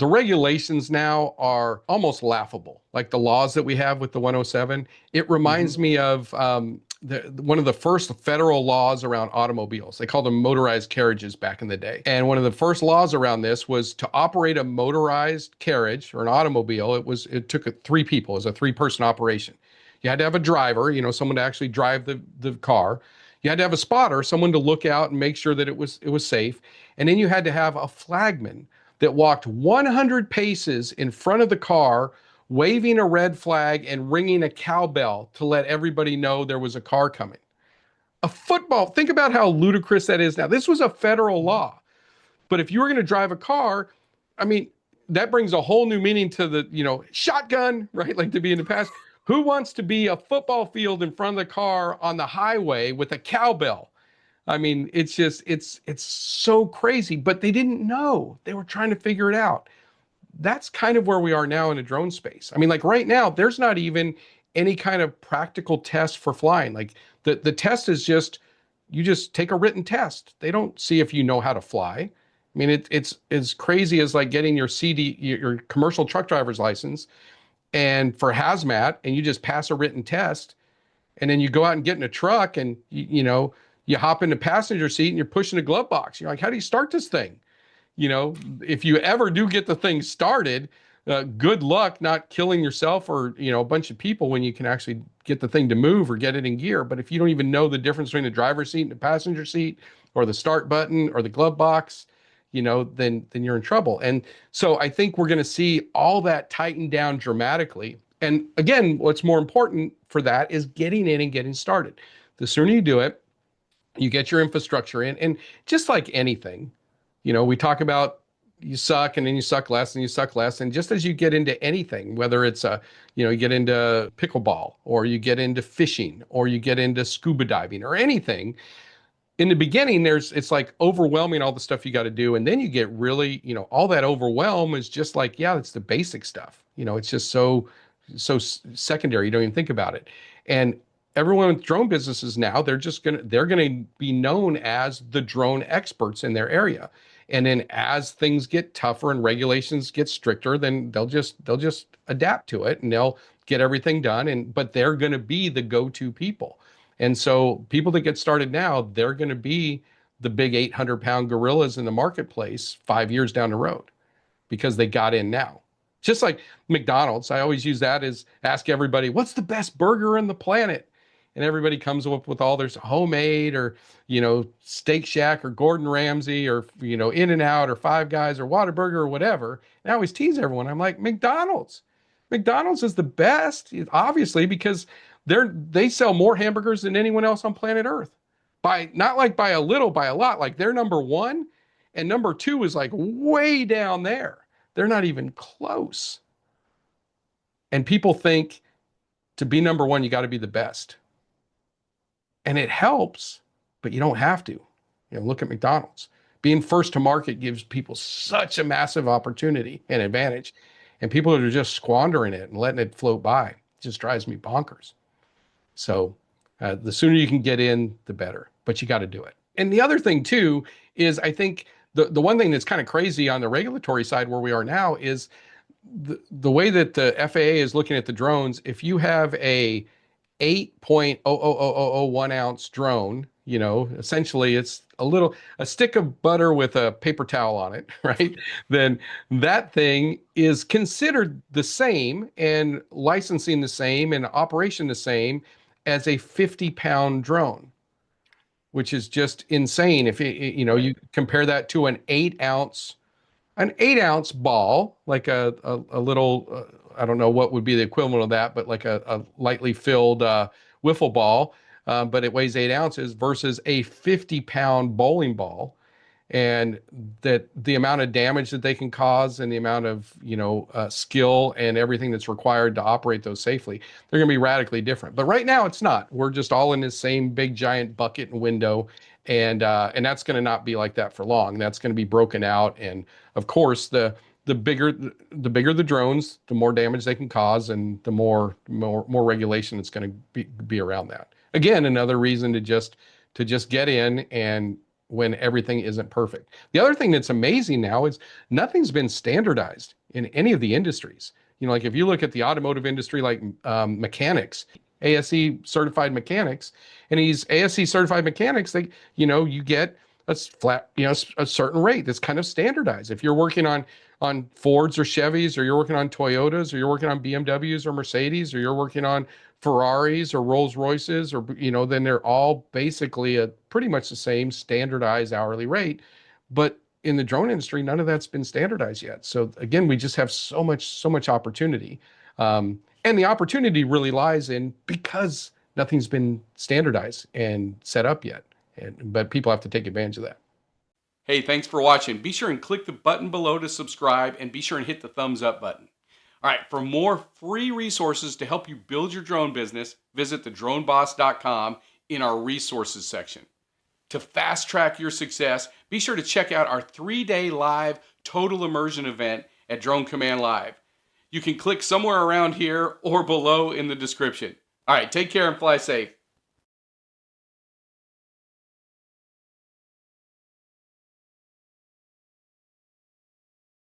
the regulations now are almost laughable. Like the laws that we have with the 107, it reminds Hmm. me of one of the first federal laws around automobiles. They called them motorized carriages back in the day. And one of the first laws around this was to operate a motorized carriage or an automobile. It took three people. It was a three-person operation. You had to have a driver, someone to actually drive the car. You had to have a spotter, someone to look out and make sure that it was safe. And then you had to have a flagman that walked 100 paces in front of the car, waving a red flag and ringing a cowbell to let everybody know there was a car coming. A football, think about how ludicrous that is now. This was a federal law. But if you were going to drive a car, I mean, that brings a whole new meaning to the, shotgun, right? Like to be in the past. Who wants to be a football field in front of the car on the highway with a cowbell? I mean, it's so crazy, but they didn't know. They were trying to figure it out. That's kind of where we are now in the drone space. I mean, like right now, there's not even any kind of practical test for flying. Like the test is just you just take a written test. They don't see if you know how to fly. I mean, it's as crazy as like getting your your commercial truck driver's license, and for hazmat, and you just pass a written test, and then you go out and get in a truck, and you hop in the passenger seat, and you're pushing a glove box. You're like, how do you start this thing? If you ever do get the thing started, good luck not killing yourself or, a bunch of people when you can actually get the thing to move or get it in gear. But if you don't even know the difference between the driver's seat and the passenger seat or the start button or the glove box, then you're in trouble. And so I think we're going to see all that tighten down dramatically. And again, what's more important for that is getting in and getting started. The sooner you do it, you get your infrastructure in. And just like anything, we talk about you suck and then you suck less and you suck less. And just as you get into anything, whether it's you get into pickleball or you get into fishing or you get into scuba diving or anything, in the beginning, it's like overwhelming all the stuff you got to do. And then you get really, all that overwhelm is just like, yeah, it's the basic stuff. It's just so secondary. You don't even think about it. And everyone with drone businesses now, they're gonna be known as the drone experts in their area. And then as things get tougher and regulations get stricter, then they'll just adapt to it and they'll get everything done. But they're gonna be the go-to people. And so people that get started now, they're gonna be the big 800-pound gorillas in the marketplace 5 years down the road because they got in now. Just like McDonald's, I always use that as ask everybody, what's the best burger on the planet? And everybody comes up with all their homemade or, Steak Shack or Gordon Ramsay or, In-N-Out or Five Guys or Whataburger or whatever. And I always tease everyone. I'm like, McDonald's. McDonald's is the best, obviously, because they sell more hamburgers than anyone else on planet Earth. By not like by a little, by a lot. Like they're number one, and number two is like way down there. They're not even close. And people think to be number one, you got to be the best. And it helps, but you don't have to. Look at McDonald's. Being first to market gives people such a massive opportunity and advantage. And people are just squandering it and letting it float by. It just drives me bonkers. So the sooner you can get in, the better. But you got to do it. And the other thing, too, is I think the one thing that's kind of crazy on the regulatory side where we are now is the way that the FAA is looking at the drones. If you have a 8.00001 ounce drone, essentially it's a stick of butter with a paper towel on it, right? Then that thing is considered the same and licensing the same and operation the same as a 50-pound drone, which is just insane. If you compare that to an 8-ounce ball, like a little, I don't know what would be the equivalent of that, but like a lightly filled wiffle ball, but it weighs 8 ounces versus a 50-pound bowling ball. And that the amount of damage that they can cause and the amount of, skill and everything that's required to operate those safely, they're going to be radically different. But right now it's not. We're just all in this same big giant bucket and window. And that's going to not be like that for long. That's going to be broken out. And of course, the bigger the drones, the more damage they can cause, and the more regulation that's going to be around that. Again, another reason to just get in and when everything isn't perfect. The other thing that's amazing now is nothing's been standardized in any of the industries. Like if you look at the automotive industry, like mechanics, ASE certified mechanics, and he's ASE certified mechanics, you get a flat, a certain rate that's kind of standardized. If you're working on Fords or Chevys, or you're working on Toyotas, or you're working on BMWs or Mercedes, or you're working on Ferraris or Rolls Royces, or then they're all basically a pretty much the same standardized hourly rate. But in the drone industry, none of that's been standardized yet. So again, we just have so much opportunity, and the opportunity really lies in because nothing's been standardized and set up yet, but people have to take advantage of that. Hey, thanks for watching. Be sure and click the button below to subscribe, and be sure and hit the thumbs up button. All right, for more free resources to help you build your drone business, visit thedroneboss.com in our resources section. To fast track your success, be sure to check out our 3-day live total immersion event at Drone Command Live. You can click somewhere around here or below in the description. All right, take care and fly safe.